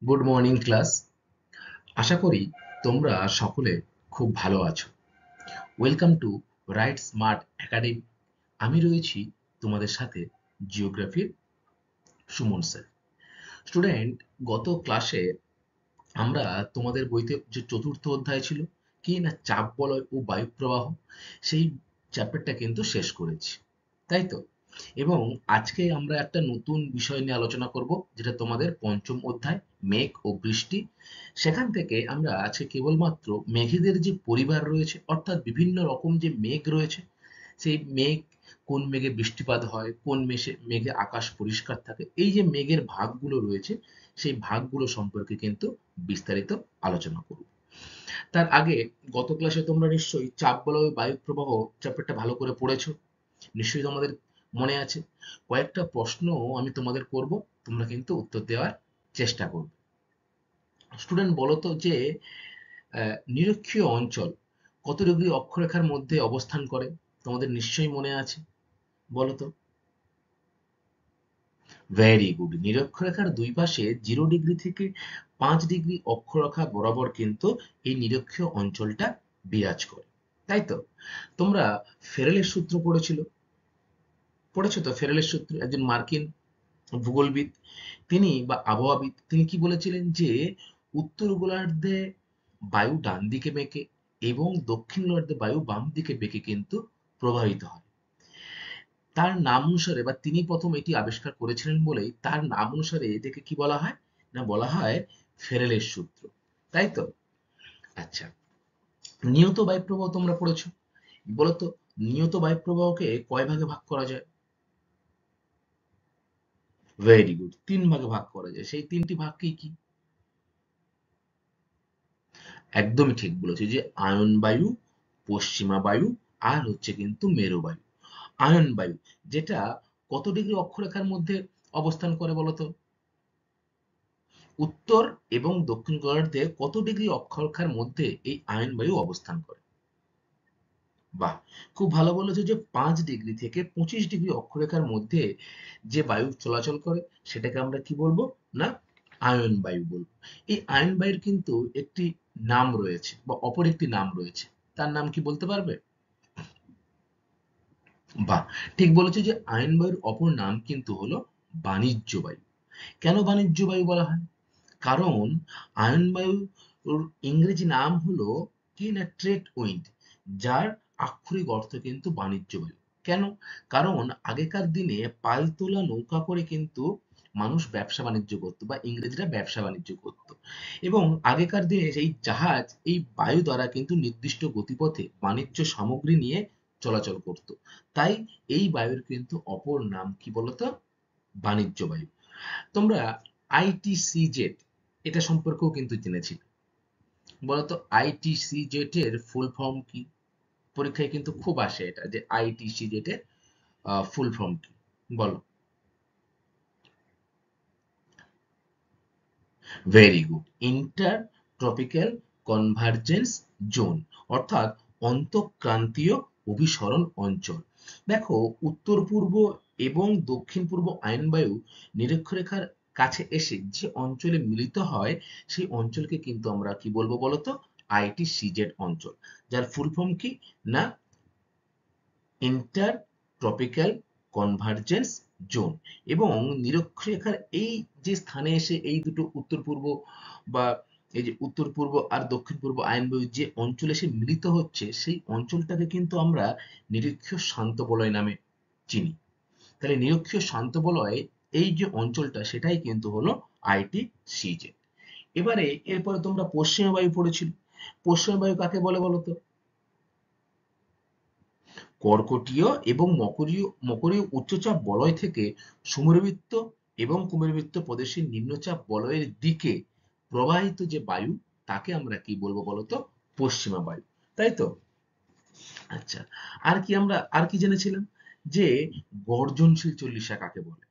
Good morning class. আশা করি তোমরা সকলে খুব ভালো আছো। Welcome to right smart academy. আমি রয়েছি তোমাদের সাথে জিওগ্রাফির সুমন স্যার। স্টুডেন্ট, গত ক্লাসে আমরা তোমাদের বইতে যে চতুর্থ অধ্যায় ছিল কি না, চাপ বলয় ও বায়ু প্রবাহ, সেই চ্যাপ্টারটা কিন্তু শেষ করেছি, তাই তো? এবং আজকে আমরা একটা নতুন বিষয় নিয়ে আলোচনা করব, যেটা তোমাদের পঞ্চম অধ্যায়, মেঘ ও বৃষ্টি। সেখান থেকে আমরা আজকে কেবলমাত্র মেঘেদের যে পরিবার রয়েছে, অর্থাৎ বিভিন্ন রকম যে মেঘ রয়েছে, সেই মেঘ, কোন মেঘে বৃষ্টিপাত হয়, কোন মেঘে আকাশ পরিষ্কার থাকে, এই যে মেঘের ভাগগুলো রয়েছে, সেই ভাগগুলো সম্পর্কে কিন্তু বিস্তারিত আলোচনা করব। তার আগে, গত ক্লাসে তোমরা নিশ্চয়ই চাপ বলয় বায়ু প্রবাহ চ্যাপ্টারটা ভালো করে পড়েছো, নিশ্চয়ই তোমাদের মনে আছে। কয়েকটা প্রশ্ন আমি তোমাদের করব, তোমরা কিন্তু উত্তর দেওয়ার চেষ্টা করবে। স্টুডেন্ট, বলো তো যে নিরক্ষীয় অঞ্চল কত ডিগ্রি অক্ষরেখার মধ্যে অবস্থান করে? তোমাদের নিশ্চয়ই মনে আছে, বলো তো। Very good. নিরক্ষরেখার দুই পাশে 0 ডিগ্রি থেকে 5 ডিগ্রি অক্ষরেখা বরাবর কিন্তু এই নিরক্ষীয় অঞ্চলটা বিরাজ করে, তাই তো? তোমরা ফেরেলের সূত্র পড়েছো তো? ফেরেলের সূত্র, একজন মার্কিন ভূগোলবিদ, তিনি বা আবহাওয়াবিদ, তিনি কি বলেছিলেন যে উত্তর গোলার্ধে বায়ু ডান দিকে বেঁকে এবং দক্ষিণ গোলার্ধে বায়ু বাম দিকে বেঁকে কিন্তু প্রবাহিত হয়। তার নাম অনুসারে, বা তিনি প্রথম এটি আবিষ্কার করেছিলেন বলেই তার নাম অনুসারে এটাকে কি বলা হয় না, বলা হয় ফেরেলের সূত্র, তাই তো? আচ্ছা, নিয়ত বায়ুপ্রবাহ তোমরা পড়েছো, বলতো নিয়ত বায়ুপ্রবাহকে কয় ভাগে ভাগ করা যায়? ভেরি গুড, 3 ভাগে ভাগ করা যায়। সেই 3টি ভাগ কি কি? একদমই ঠিক বলেছে, যে আয়ন বায়ু, পশ্চিমা বায়ু, আর হচ্ছে কিন্তু মেরু বায়ু। আয়ন বায়ু, যেটা কত ডিগ্রি অক্ষরেখার মধ্যে অবস্থান করে বলতো? উত্তর এবং দক্ষিণ গোলার্ধে কত ডিগ্রি অক্ষরেখার মধ্যে এই আয়ন বায়ু অবস্থান করে? বাহ, খুব ভালো বলেছো, যে 5 ডিগ্রি থেকে 25 ডিগ্রি অক্ষরেখার মধ্যে যে বায়ু চলাচল করে, সেটাকে আমরা কি বলবো না, আয়ন বায়ু বলবো। এই আয়ন বায়ুর কিন্তু একটি নাম রয়েছে, বা অপর একটি নাম রয়েছে, তার নাম কি বলতে পারবে? বাহ, ঠিক বলেছো, যে আয়ন বায়ুর অপর নাম কিন্তু হলো বাণিজ্য বায়ু। কেন বাণিজ্য বায়ু বলা হয়? কারণ আয়ন বায়ুর ইংরেজি নাম হলো কি না, ট্রেড উইন্ড, যার আক্ষরিক অর্থ কিন্তু বাণিজ্য বায়ু। কেন? কারণ আগেকার দিনে পালতোলা নৌকা করে কিন্তু মানুষ ব্যবসা বাণিজ্য করতো, বা ইংরেজরা ব্যবসা বাণিজ্য করতো। এবং আগেকার দিনে এই জাহাজ এই বায়ু দ্বারা কিন্তু নির্দিষ্ট গতিপথে বাণিজ্য সামগ্রী নিয়ে চলাচল করত। তাই এই বায়ুর কিন্তু অপর নাম কি বলতো? বাণিজ্য বায়ু। তোমরা আইটিসিজেড, এটা সম্পর্কেও কিন্তু জেনেছিলে, বলতো আইটিসিজেড এর ফুল ফর্ম কি? পরীক্ষায় কিন্তু খুব আসে এটা, যে আইটিসিজেড এর ফুল ফর্ম কি, বলো। Very good, inter tropical convergence zone, অর্থাৎ অন্তঃক্রান্তীয় অভিসরণ অঞ্চল। দেখো, উত্তর পূর্ব এবং দক্ষিণ পূর্ব আয়নবায়ু নিরক্ষরেখার কাছে এসে যে অঞ্চলে মিলিত হয়, সেই অঞ্চলকে কিন্তু আমরা কি বলবো বলতো? আইটিসিজেড অঞ্চল। যার ফুল ফর্ম কি না, ইন্টার ট্রপিক্যাল কনভার্জেন্স জোন। এবং নিরক্ষরেখার এই যে স্থানে এসে এই দুটো উত্তর পূর্ব, বা এই যে উত্তর পূর্ব আর দক্ষিণ পূর্ব আয়নবায়ু যে অঞ্চলে এসে মিলিত হচ্ছে, সেই অঞ্চলটাকে কিন্তু আমরা নিরক্ষীয় শান্ত বলয় নামে চিনি। তাহলে নিরক্ষীয় শান্ত বলয় এই যে অঞ্চলটা, সেটাই কিন্তু হলো আইটি সিজে। এবারে এরপরে তোমরা পশ্চিমা বায়ু পড়েছিল। পশ্চিমা বায়ু কাকে বলে বলো তো? কর্কটীয় এবং মকরীয় মকরীয় উচ্চচাপ বলয় থেকে সুমেরুবৃত্ত এবং কুমেরুবৃত্ত প্রদেশের নিম্নচাপ বলয়ের দিকে প্রবাহিত যে বায়ু, তাকে আমরা কি বলবো বলতো? পশ্চিমা বায়ু, তাই তো? আচ্ছা, আর কি জেনেছিলাম, যে গর্জনশীল চল্লিশা কাকে বলে?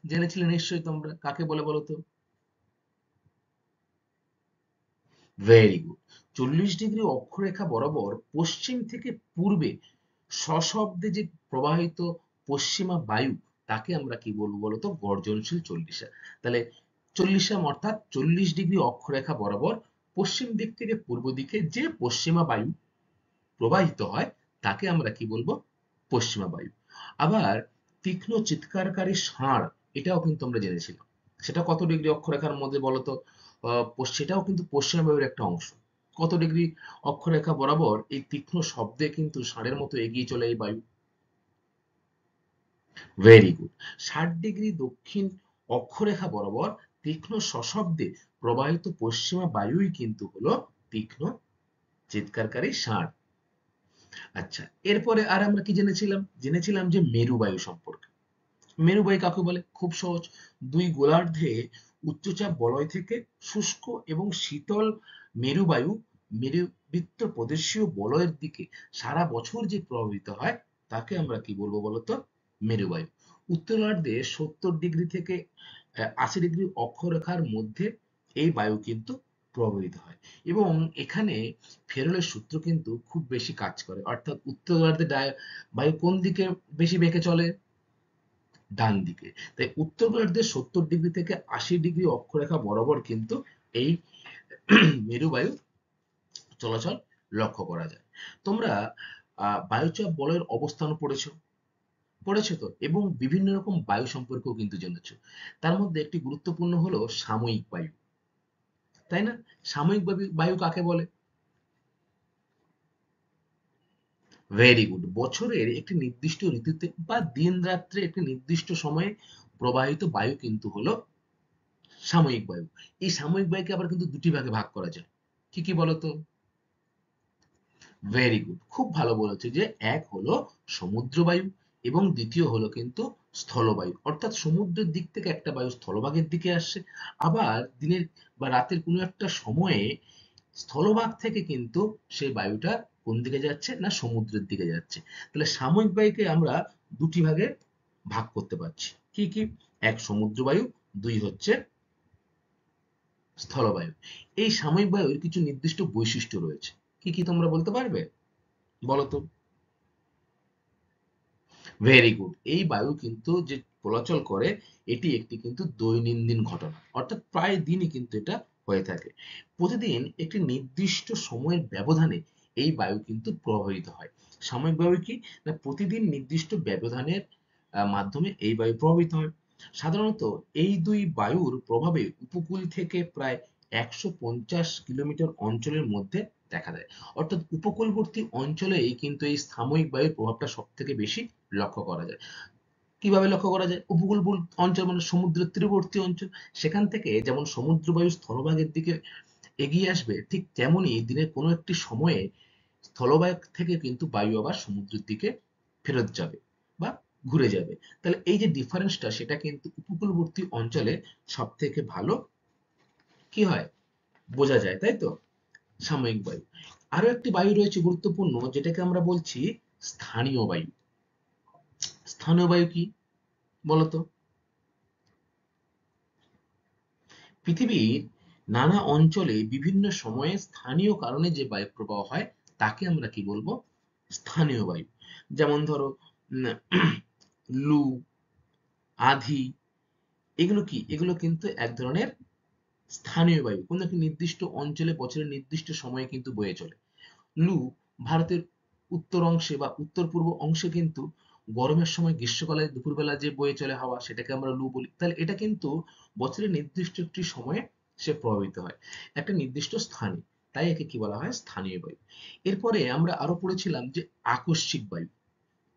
জেনেছিলে নিশ্চয়ই তোমরা, কাকে বলে বলতো? Very good. 40 ডিগ্রি অক্ষরেখা বরাবর পশ্চিম থেকে পূর্বে সশব্দে যে প্রবাহিত পশ্চিমা বায়ু, তাকে আমরা কি বলবো বলতো? গর্জনশীল চল্লিশা। তাহলে 40 অর্থাৎ 40 ডিগ্রি অক্ষরেখা বরাবর পশ্চিম দিক থেকে পূর্ব দিকে যে পশ্চিমা বায়ু প্রবাহিত হয় তাকে আমরা কি বলবো? পশ্চিমা বায়ু। আবার তীক্ষ্ণ চিৎকারকারী ষাঁড়, এটাও কিন্তু আমরা জেনেছিলাম। সেটা কত ডিগ্রি অক্ষরেখার মধ্যে বলতো? সেটাও কিন্তু পশ্চিমা বায়ুর একটা অংশ। কত ডিগ্রি অক্ষরেখা বরাবর এই তীক্ষ্ণ শব্দে কিন্তু ষাঁড়ের মতো এগিয়ে চলে এই বায়ু? Very good. 60 ডিগ্রি দক্ষিণ অক্ষরেখা বরাবর তীক্ষ্ণ সশব্দে প্রবাহিত পশ্চিমা বায়ুই কিন্তু হলো তীক্ষ্ণ চিৎকারকারী ষাঁড়। আচ্ছা, এরপরে আর আমরা কি জেনেছিলাম? জেনেছিলাম যে মেরুবায়ু সম্পর্কে। মেরুবায়ু কাকে বলে? খুব সহজ। দুই গোলার্ধে উচ্চচাপ বলয় থেকে শুষ্ক এবং শীতল মেরুবায়ু মেরুবৃত্ত প্রদেশীয় বলয়ের দিকে সারা বছর যে প্রবাহিত হয় তাকে আমরা কি বলবো বলতো? মেরুবায়ু। উত্তরার্ধে 70 ডিগ্রি থেকে 80 ডিগ্রি অক্ষরেখার মধ্যে এই বায়ু কিন্তু প্রবাহিত হয় এবং এখানে ফেরেলের সূত্র কিন্তু খুব বেশি কাজ করে, অর্থাৎ উত্তরার্ধে বায়ু কোন দিকে বেশি বেঁকে চলে? ডান দিকে। তাই উত্তর গোলার্ধে 70 ডিগ্রি থেকে 80 ডিগ্রি অক্ষরেখা বরাবর কিন্তু এই মেরুবায়ু চলাচল লক্ষ্য করা যায়। তোমরা বায়ুচাপ বলয়ের অবস্থান পড়েছো, পড়েছো তো, এবং বিভিন্ন রকম বায়ু সম্পর্কেও কিন্তু জেনেছো। তার মধ্যে একটি গুরুত্বপূর্ণ হলো সাময়িক বায়ু, তাই না? সাময়িক বায়ু কাকে বলে? Very good. বছরের একটি নির্দিষ্ট ঋতুতে বা দিন রাত্রে একটি নির্দিষ্ট সময়ে প্রবাহিত বায়ু কিন্তু হলো সাময়িক বায়ু। এই সাময়িক বায়ুকে আবার কিন্তু দুটি ভাগে ভাগ করা যায়। কি কি বলতো? ভেরি গুড, খুব ভালো বলেছে যে এক হলো সমুদ্র বায়ু এবং দ্বিতীয় হলো কিন্তু স্থলবায়ু, অর্থাৎ সমুদ্রের দিক থেকে একটা বায়ু স্থলভাগের দিকে আসছে, আবার দিনের বা রাতের কোনো একটা সময়ে স্থলভাগ থেকে কিন্তু সেই বায়ুটা কোন দিকে যাচ্ছে? না সমুদ্রের দিকে যাচ্ছে। তাহলে সাময়িক বায়ুকে আমরা দুটি ভাগে ভাগ করতে পারছি। কি কি? এক সমুদ্র বায়ু, দুই হচ্ছে স্থলবায়ু। এই সাময়িক বায়ুর কিছু নির্দিষ্ট বৈশিষ্ট্য রয়েছে। কি কি তোমরা বলতে পারবে? বলো তো। Very good. এই বায়ু কিন্তু যে চলাচল করে এটি একটি কিন্তু দৈনন্দিন ঘটনা, অর্থাৎ প্রায় দিনই কিন্তু এটা হয়ে থাকে। প্রতিদিন একটি নির্দিষ্ট সময়ের ব্যবধানে এই বায়ু কিন্তু প্রবাহিত হয়। সাময়িক বায়ু কি? না প্রতিদিন নির্দিষ্ট ব্যবধানের মাধ্যমে এই বায়ু প্রবাহিত হয়। সাধারণত এই দুই বায়ুর প্রভাবে উপকূল থেকে প্রায় 150 কিলোমিটার অঞ্চলের মধ্যে দেখা দেয়, অর্থাৎ উপকূলবর্তী অঞ্চলেই কিন্তু এই সাময়িক বায়ুর প্রভাবটা সব থেকে বেশি লক্ষ্য করা যায়। কিভাবে লক্ষ্য করা যায়? উপকূলবর্তী অঞ্চল মানে সমুদ্রের তীরবর্তী অঞ্চল, সেখান থেকে যেমন সমুদ্র বায়ু স্থলভাগের দিকে এগিয়ে আসবে, ঠিক তেমনি দিনের কোনো একটি সময়ে স্থলভাগ থেকে কিন্তু বায়ু আবার সমুদ্রের দিকে ফেরত যাবে বা ঘুরে যাবে। তাহলে এই যে ডিফারেন্সটা সেটা কিন্তু উপকূলবর্তী অঞ্চলে সব থেকে ভালো কি হয়? বোঝা যায়, তাই তো? সাময়িক বায়ু। আরো একটি বায়ু রয়েছে গুরুত্বপূর্ণ, যেটাকে আমরা বলছি স্থানীয় বায়ু। স্থানীয় বায়ু কি বলতো? পৃথিবীর নানা অঞ্চলে বিভিন্ন সময়ে স্থানীয় কারণে যে বায়ু প্রবাহ হয় তাকে আমরা কি বলবো? স্থানীয় বায়ু। যেমন ধরো উম, লু, আঁধি, এগুলো কি? এগুলো কিন্তু এক ধরনের স্থানীয় বায়ু, কোনো একটি নির্দিষ্ট অঞ্চলে বছরের নির্দিষ্ট সময়ে কিন্তু বয়ে চলে। লু ভারতের উত্তর অংশে বা উত্তর পূর্ব অংশে কিন্তু গরমের সময় গ্রীষ্মকালে দুপুরবেলা যে বয়ে চলে হাওয়া সেটাকে আমরা লু বলি। তাহলে এটা কিন্তু বছরের নির্দিষ্ট একটি সময়ে সে প্রভাবিত হয় একটা নির্দিষ্ট স্থানে, তাই একে কি বলা হয়? স্থানীয় বায়ু। এরপরে আমরা আরো পড়েছিলাম যে আকস্মিক বায়ু,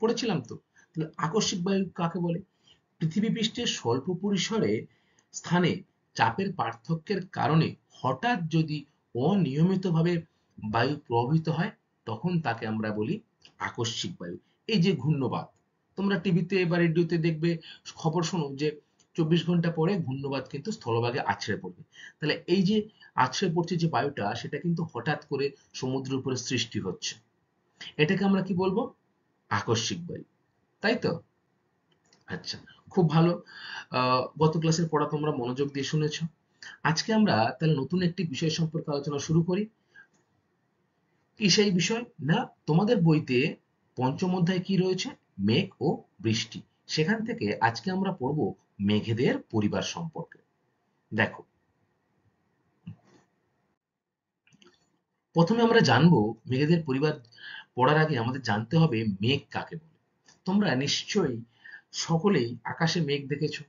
পড়েছিলাম তো। তাহলে আকস্মিক বায়ু কাকে বলে? পৃথিবী পৃষ্ঠের স্বল্প পরিসরে স্থানে চাপের পার্থক্যের কারণে হঠাৎ যদি অনিয়মিতভাবে বায়ু প্রবাহিত হয় তখন তাকে আমরা বলি আকস্মিক বায়ু। এই যে ঘূর্ণবাত, তোমরা টিভিতে বা রেডিওতে দেখবে, খবর শোনো যে 24 ঘন্টা পরে ঘূর্ণবাত কিন্তু স্থলভাগে আছড়ে পড়বে। তাহলে এই যে আছড়ে পড়ছে যে বায়ুটা সেটা কিন্তু হঠাৎ করে সমুদ্রের উপরে সৃষ্টি হচ্ছে, এটাকে আমরা কি বলবো? আকস্মিক বায়ু, তাই তো? আচ্ছা, খুব ভালো। গত ক্লাসের পড়া তোমরা মনোযোগ দিয়ে শুনেছো। আজকে আমরা তাহলে নতুন একটি বিষয় সম্পর্কে আলোচনা শুরু করি। কি সেই বিষয়? না, তোমাদের বইতে পঞ্চম অধ্যায় কি রয়েছে? মেঘ ও বৃষ্টি। সেখান থেকে আজকে আমরা পড়ব মেঘেদের পরিবার সম্পর্কে। দেখো, প্রথমে আমরা জানবো মেঘেদের পরিবার পড়ার আগে আমাদের জানতে হবে মেঘ কাকে বলে। তোমরা নিশ্চয়ই সকলেই আকাশে মেঘ দেখেছো,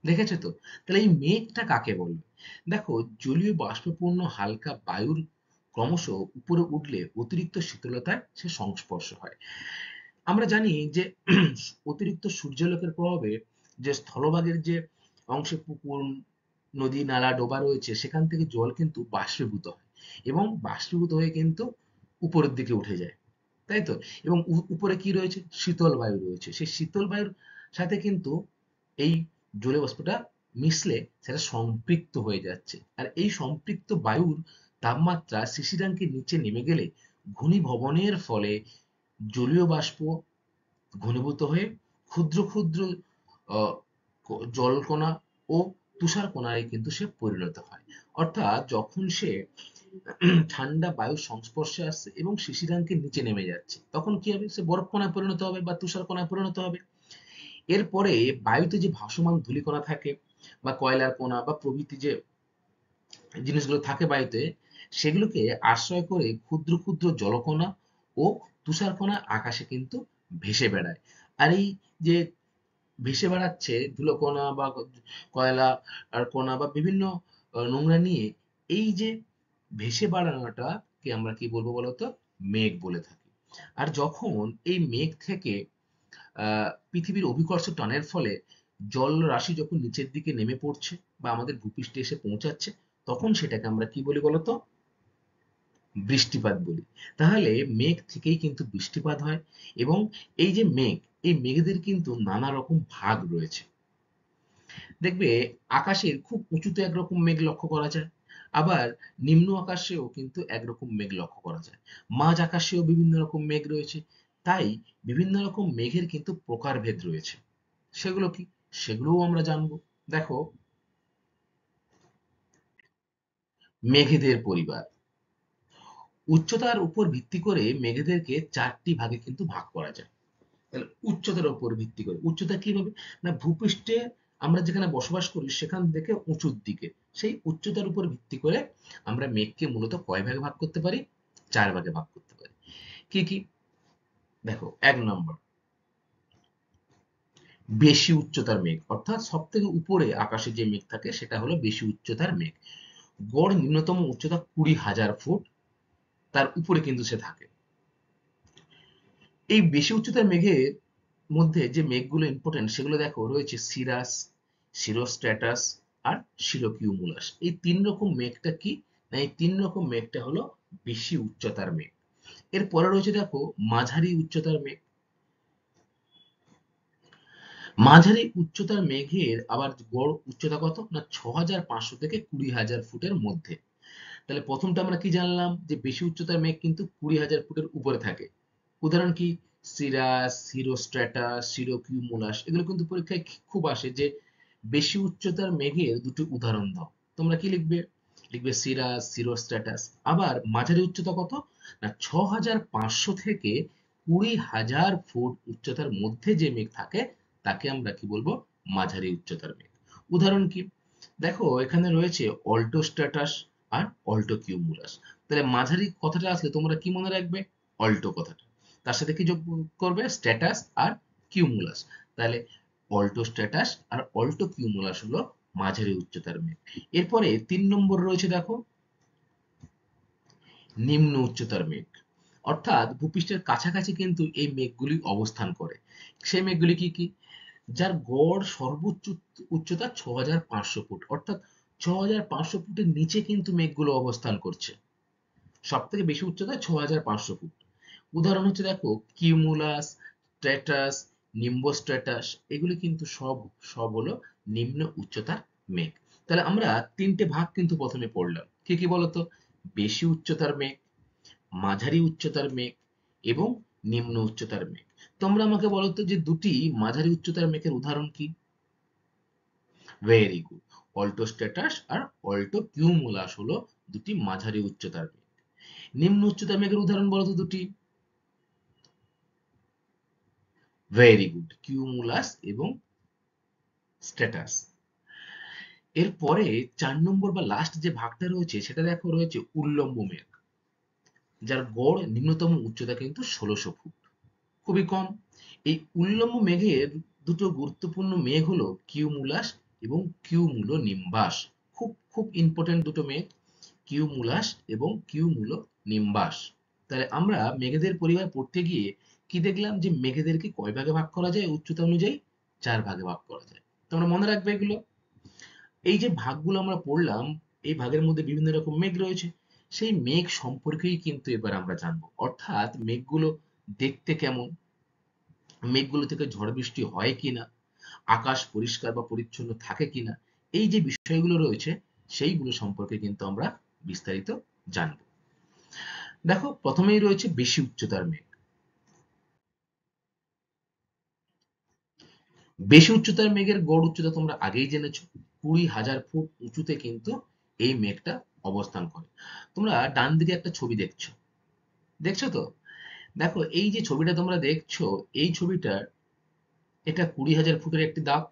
দেখেছো তো? তাহলে এই মেঘটা কাকে বলে? দেখো, জলীয় বাষ্পপূর্ণ হালকা বায়ুর ক্রমশ উপরে উঠলে অতিরিক্ত শীতলতায় সে সংস্পর্শ হয়। আমরা জানি যে অতিরিক্ত সূর্যালোকের প্রভাবে যে স্থলভাগের যে অংশে পুকুর, নদী, নালা, ডোবা রয়েছে সেখান থেকে জল কিন্তু বাষ্পীভূত হয় এবং বাষ্পীভূত হয়ে কিন্তু উপরের দিকে উঠে যায়, তাই তো? এবং উপরে কি রয়েছে? শীতল বায়ু রয়েছে। সেই শীতল বায়ুর সাথে কিন্তু এই জলীয় বাষ্পটা মিশলে সেটা সম্পৃক্ত হয়ে যাচ্ছে। আর এই সম্পৃক্ত বায়ুর তাপমাত্রা শিশিরাঙ্কের নিচে নেমে গেলে ঘনীভবনের ফলে জলীয় বাষ্প ঘনীভূত হয়ে ক্ষুদ্র ক্ষুদ্র আহ, জলকণা ও তুষারকণায় কিন্তু সে পরিণত হয়। অর্থাৎ যখন সে ঠান্ডা বায়ুর সংস্পর্শে আসছে এবং শিশিরাঙ্কের নিচে নেমে যাচ্ছে, তখন কি হবে? সে বরফ কণায় পরিণত হবে বা তুষার কণায় পরিণত হবে। এরপরে বায়ুতে যে ভাসমান ধূলিকণা থাকে বা কয়লার কণা বা প্রভৃতি যে জিনিসগুলো থাকে বায়ুতে, সেগুলোকে আশ্রয় করে ক্ষুদ্র ক্ষুদ্র জলকণা ও তুষারকণা আকাশে কিন্তু ভেসে বেড়ায়। আর এই যে ভেসে বেড়াচ্ছে ধুলোকণা বা কয়লা আর কণা বা বিভিন্ন নোংরা নিয়ে, এই যে ভেসে বেড়ানোটাকে আমরা কি বলবো বলতো? মেঘ বলে থাকি। আর যখন এই মেঘ থেকে পৃথিবীর অভিকর্ষ টানের ফলে জল রাশি যখন নিচের দিকে নেমে পড়ছে বা আমাদের ভূপৃষ্ঠে এসে পৌঁছাচ্ছে, তখন সেটাকে আমরা কি বলি বলতো? বৃষ্টিপাত বলি। তাহলে মেঘ থেকেই কিন্তু বৃষ্টিপাত হয়। এবং এই যে মেঘ, এই মেঘেদের কিন্তু নানা রকম ভাগ রয়েছে। দেখবে, আকাশের খুব উঁচুতে একরকম মেঘ লক্ষ্য করা যায়, আবার নিম্ন আকাশেও কিন্তু একরকম মেঘ লক্ষ্য করা যায়। মাঝ আকাশেও বিভিন্ন রকম মেঘ রয়েছে। তাই বিভিন্ন রকম মেঘের কিন্তু প্রকারভেদ রয়েছে। সেগুলো কি? সেগুলোও আমরা জানবো। দেখো, মেঘেদের পরিবার। উচ্চতার উপর ভিত্তি করে মেঘেদেরকে চারটি ভাগে কিন্তু ভাগ করা যায়। তাহলে উচ্চতার উপর ভিত্তি করে, উচ্চতা কিভাবে? না, ভূপৃষ্ঠে আমরা যেখানে বসবাস করি সেখান থেকে উঁচুর দিকে, সেই উচ্চতার উপর ভিত্তি করে আমরা মেঘকে মূলত কয় ভাগে ভাগ করতে পারি? চার ভাগে ভাগ করতে পারি। কি কি? দেখো, এক নম্বর, বেশি উচ্চতার মেঘ, অর্থাৎ সব থেকে উপরে আকাশে যে মেঘ থাকে সেটা হলো বেশি উচ্চতার মেঘ। গড় নিম্নতম উচ্চতা 20,000 ফুট, তার উপরে কিন্তু সে থাকে। এই বেশি উচ্চতার মেঘের মধ্যে যে মেঘগুলো ইম্পর্টেন্ট সেগুলো দেখো, রয়েছে সিরাস, সিরোস্ট্র্যাটাস আর সিরোকিউমুলাস। এই তিন রকম মেঘটা কি? না, এই তিন রকম মেঘটা হলো বেশি উচ্চতার মেঘ। এরপরে রয়েছে দেখো মাঝারি উচ্চতার মেঘ। মাঝারি উচ্চতার মেঘের আবার গড় উচ্চতা কত? না, 6,500 থেকে 20,000 ফুটের মধ্যে। তাহলে প্রথমটা আমরা কি জানলাম? যে বেশি উচ্চতার মেঘ কিন্তু 20,000 ফুটের উপরে থাকে। উদাহরণ কি? সিরাস, সিরোস্ট্র্যাটাস, সিরোকিউমুলাস, এগুলো কিন্তু পরীক্ষায় খুব আসে যে বেশি উচ্চতার মেঘের দুটো উদাহরণ দাও। তোমরা কি লিখবে? লিখবে সিরাস, সিরোস্ট্র্যাটাস। আবার মাঝারি উচ্চতা কত? না, 6,500 থেকে 20,000 ফুট উচ্চতার মধ্যে যে মেঘ থাকে তাকে আমরা কি বলবো? মাঝারি উচ্চতার মেঘ। উদাহরণ কি? দেখো, এখানে রয়েছে অল্টোস্ট্র্যাটাস আর অল্টোকিউমুলাস। তাহলে মাঝারি কথাটা আসলে তোমরা কি মনে রাখবে? অল্টো কথাটা। তার সাথে কি যোগ করবে? স্ট্যাটাস আর কিউমুলাস। তাহলে অল্টোস্ট্যাটাস আর অল্টোকিউমুলাস হলো মাঝারি উচ্চতার মেঘ। এরপরে 3 নম্বর রয়েছে দেখো, নিম্ন উচ্চতার মেঘ। অর্থাৎ ভূপৃষ্ঠের কাছাকাছি কিন্তু এই মেঘগুলি অবস্থান করে। সেই মেঘগুলি কি কি? যার গড় সর্বোচ্চ উচ্চতা 6,500 ফুট, অর্থাৎ 6,500 ফুটের নিচে কিন্তু মেঘগুলো অবস্থান করছে। সব থেকে বেশি উচ্চতায় 6,500 ফুট। উদাহরণ হচ্ছে দেখো কিউমুলাস, স্ট্র্যাটাস, নিম্বোস্ট্র্যাটাস, এগুলি কিন্তু সব সব হলো নিম্ন উচ্চতার মেঘ। তাহলে আমরা তিনটে ভাগ কিন্তু প্রথমে পড়লাম। কি কি বলতো? বেশি উচ্চতার মেঘ, মাঝারি উচ্চতার মেঘ এবং নিম্ন উচ্চতার মেঘ। তোমরা আমাকে বলো তো যে দুটি মাঝারি উচ্চতার মেঘের উদাহরণ কি? Very good. অল্টোস্ট্যাটাস আর অল্টোকিউমুলাস হলো দুটি মাঝারি উচ্চতার মেঘ। নিম্ন উচ্চতার মেঘের উদাহরণ বলো তো দুটি। ভেরি গুড, কিউমুলাস এবং স্ট্যাটাস। এরপরে 4 নম্বর বা লাস্ট যে ভাগটা রয়েছে সেটা দেখো রয়েছে উল্লম্ব মেঘ, যার গড় নিম্নতম উচ্চতা কিন্তু 1600 ফুট, খুবই কম। এই উল্লম্ব মেঘের দুটো গুরুত্বপূর্ণ মেঘ হলো কিউমুলাস এবং কিউমুলো নিম্বাস। খুব খুব ইম্পর্টেন্ট দুটো মেঘ, কিউমুলাস এবং কিউমুলো নিম্বাস। তাহলে আমরা মেঘেদের পরিবার পড়তে গিয়ে কি দেখলাম, যে মেঘেদেরকে কয় ভাগে ভাগ করা যায় উচ্চতা অনুযায়ী? 4 ভাগে ভাগ করা যায়। তোমরা মনে রাখবে এগুলো। এই যে ভাগগুলো আমরা পড়লাম, এই ভাগের মধ্যে বিভিন্ন রকম মেঘ রয়েছে। সেই মেঘ সম্পর্কেই কিন্তু এবার আমরা জানবো, অর্থাৎ মেঘগুলো দেখতে কেমন, মেঘগুলো থেকে ঝড় বৃষ্টি হয় কিনা, আকাশ পরিষ্কার বা পরিচ্ছন্ন থাকে কিনা, এই যে বিষয়গুলো রয়েছে সেইগুলো সম্পর্কে কিন্তু আমরা বিস্তারিত জানব। দেখো, প্রথমেই রয়েছে বেশি উচ্চতার মেঘ। বেশি উচ্চতার মেঘের গড় উচ্চতা তোমরা আগেই জেনেছো, 20,000 ফুট উঁচুতে কিন্তু এই মেঘটা অবস্থান করে। তোমরা ডান দিকে একটা ছবি দেখছো, দেখছো তো? দেখো, এই যে ছবিটা তোমরা দেখছো, এই ছবিটার এটা 20,000 ফুটের একটি দাগ,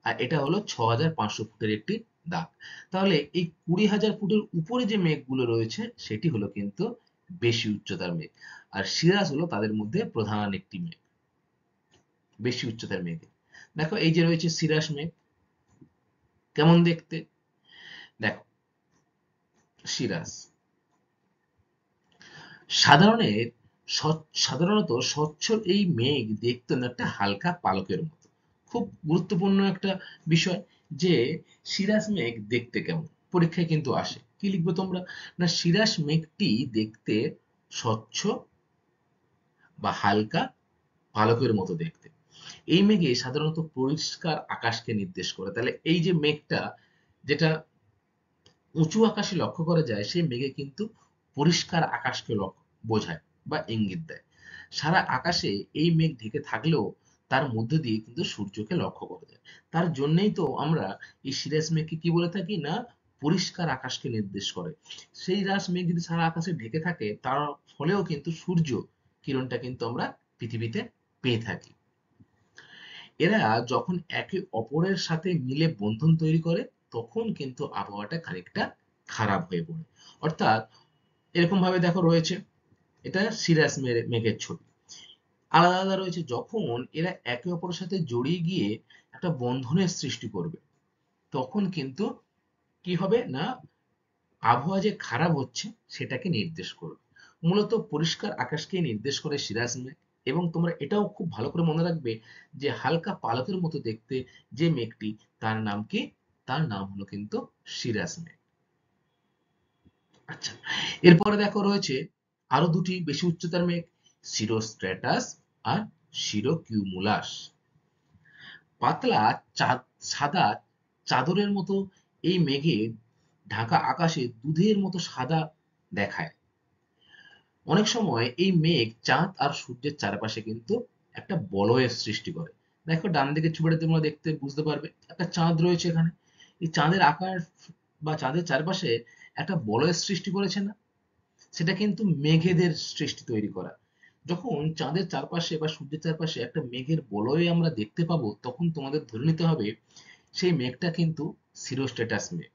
আর এটা হলো 6,500 ফুটের একটি দাগ। তাহলে এই 20,000 ফুটের উপরে যে মেঘগুলো রয়েছে সেটি হলো কিন্তু বেশি উচ্চতার মেঘ, আর সিরাজ হলো তাদের মধ্যে প্রধান একটি মেঘ, বেশি উচ্চতার মেঘ। দেখো, এই যে রয়েছে সিরাস মেঘ, কেমন দেখতে? দেখো, সিরাস সাধারণের সাধারণত স্বচ্ছ এই মেঘ দেখতে একটা হালকা পালকের মতো। খুব গুরুত্বপূর্ণ একটা বিষয়, যে সিরাস মেঘ দেখতে কেমন, পরীক্ষায় কিন্তু আসে। কি লিখবে তোমরা? না, সিরাস মেঘটি দেখতে স্বচ্ছ বা হালকা পালকের মতো দেখতে। এই মেঘে সাধারণত পরিষ্কার আকাশকে নির্দেশ করে। তাহলে এই যে মেঘটা, যেটা উঁচু আকাশে লক্ষ্য করা যায়, সেই মেঘে কিন্তু পরিষ্কার আকাশকে বোঝায় বা ইঙ্গিত দেয়। সারা আকাশে এই মেঘ ঢেকে থাকলেও তার মধ্যে দিয়ে কিন্তু সূর্যকে লক্ষ্য করা যায়। তার জন্যই তো আমরা এই সিরাজ মেঘকে কি বলে থাকি না, পরিষ্কার আকাশকে নির্দেশ করে। সেই রাস মেঘ যদি সারা আকাশে ঢেকে থাকে, তার ফলেও কিন্তু সূর্য কিরণটা কিন্তু আমরা পৃথিবীতে পেয়ে থাকি। এরা যখন একে অপরের সাথে মিলে বন্ধন তৈরি করে, তখন কিন্তু আবহাওয়াটা খানিকটা খারাপ হয়ে পড়ে। অর্থাৎ এরকম ভাবে দেখো রয়েছে, এটা সিরাস মেঘের ছবি। আলাদা আলাদা রয়েছে, যখন এরা একে অপরের সাথে জড়িয়ে গিয়ে একটা বন্ধনের সৃষ্টি করবে, তখন কিন্তু কি হবে না, আবহাওয়া যে খারাপ হচ্ছে সেটাকে নির্দেশ করবে। মূলত পরিষ্কার আকাশকে নির্দেশ করে সিরাজ মেঘ। এবং তোমরা এটাও খুব ভালো করে মনে রাখবে, যে হালকা পালকের মতো দেখতে যে মেঘটি, তার নাম কি? তার নাম হলো কিন্তু সিরাজ মেঘ। আচ্ছা, এরপরে দেখো রয়েছে আরো দুটি বেশি উচ্চতার মেঘ, সিরোস্ট্র্যাটাস আর সিরোকিউমুলাস। পাতলা সাদা চাদরের মতো এই মেঘে ঢাকা আকাশে দুধের মতো সাদা দেখায়। অনেক সময় এই মেঘ চাঁদ আর সূর্যের চারপাশে কিন্তু একটা বলয়ের সৃষ্টি করে। দেখো, ডান দিকের ছবিটা তোমরা দেখতে বুঝতে পারবে, একটা চাঁদ রয়েছে এখানে। এই চাঁদের আকার বা চাঁদের চারপাশে একটা বলয়ের সৃষ্টি করেছে না? সেটা কিন্তু মেঘেদের সৃষ্টি তৈরি করা। যখন চাঁদের চারপাশে বা সূর্যের চারপাশে একটা মেঘের বলয় আমরা দেখতে পাবো, তখন তোমাদের ধরে নিতে হবে সেই মেঘটা কিন্তু সিরোস্ট্যাটাস মেঘ।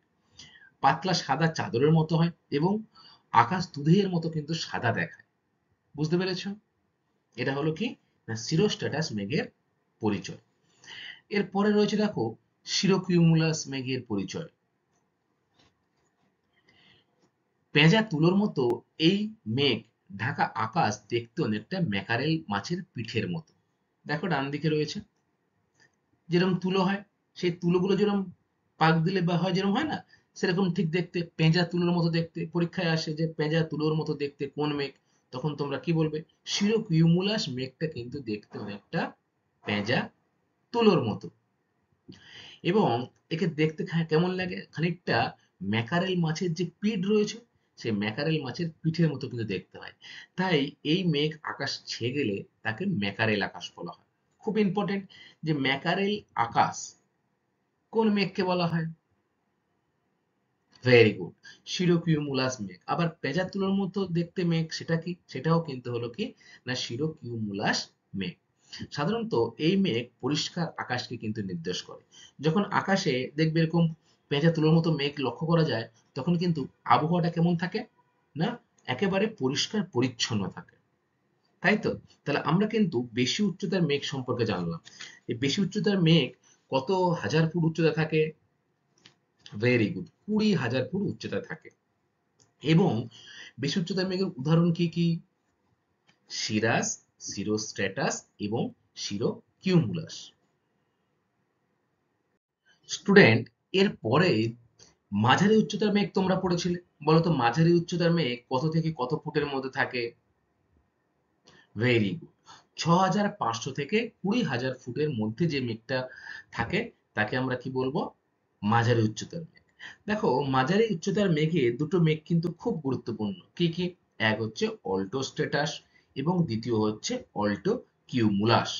পাতলা সাদা চাদরের মতো হয় এবং আকাশ দুধের মতো কিন্তু সাদা দেখায়। বুঝতে পেরেছো? এটা হলো কি না, সিরোস্ট্যাটাস মেঘের পরিচয়। এরপরে রয়েছে দেখো সিরোকিউমুলাস মেঘের পরিচয়। পেঁজা তুলোর মতো এই মেঘ ঢাকা আকাশ দেখতে অনেকটা ম্যাকারেল মাছের পিঠের মতো। দেখো, ডান দিকে রয়েছে, যেরকম তুলো হয়, সেই তুলোগুলো যেরকম পাক দিলে বা হয়, যেরকম হয় না, সেরকম ঠিক দেখতে পেঁজা তুলোর মতো দেখতে। পরীক্ষায় আসে যে পেঁজা তুলোর মতো দেখতে কোন মেঘ, তখন তোমরা কি বলবে? সিরোকিউমুলাস মেঘটা কিন্তু দেখতে অনেকটা পেঁজা তুলোর মতো। এবং একে দেখতে কেমন লাগে, খানিকটা ম্যাকারেল মাছের যে পিঠ রয়েছে, সেই ম্যাকারেল মাছের পিঠের মতো কিন্তু দেখতে হয়। তাই এই মেঘ আকাশ ছেয়ে গেলে তাকে ম্যাকারেল আকাশ বলা হয়। খুব ইম্পর্টেন্ট, যে ম্যাকারেল আকাশ কোন মেঘকে বলা হয়? ভেরি গুড, সিরোকিউমুলাস মেঘ। আবার পেঁজা তুলোর মতো দেখতে মেঘ, সেটা কি? সেটাও কিন্তু হলো কি না, সিরোকিউমুলাস মেঘ। সাধারণত এই মেঘ পরিষ্কার আকাশকে কিন্তু নির্দেশ করে। যখন আকাশে দেখবে এরকম পেঁচা তুলোর মতো মেঘ লক্ষ্য করা যায়, তখন কিন্তু আবহাওয়াটা কেমন থাকে না, একেবারে পরিষ্কার পরিচ্ছন্ন থাকে, তাই তো? তাহলে আমরা কিন্তু বেশি উচ্চতার মেঘ সম্পর্কে জানলাম। এই বেশি উচ্চতার মেঘ কত হাজার ফুট উচ্চতা থাকে? ভেরি গুড, 20,000 ফুট উচ্চতা থাকে। এবং বেশি উচ্চতার মেঘের উদাহরণ কি কি? সিরাস, সিরোস্ট্র্যাটাস এবং সিরোকিউমুলাস। স্টুডেন্ট, এর পরে মাঝারি উচ্চতার মেঘ তোমরা পড়েছিলে, বলো তো মাঝারি উচ্চতার মেঘ কত থেকে কত ফুটের মধ্যে থাকে? ভেরি গুড, 6,500 থেকে 20,000 ফুটের মধ্যে যে মেঘটা থাকে তাকে আমরা কি বলবো? মাঝারি উচ্চতার মেঘ। দেখো, মাঝারি উচ্চতার মেঘে দুটো মেঘ কিন্তু খুব গুরুত্বপূর্ণ। কি কি? এক হচ্ছে অল্টো স্ট্যাটাস এবং দ্বিতীয় হচ্ছে অল্টো কিউমুলাস।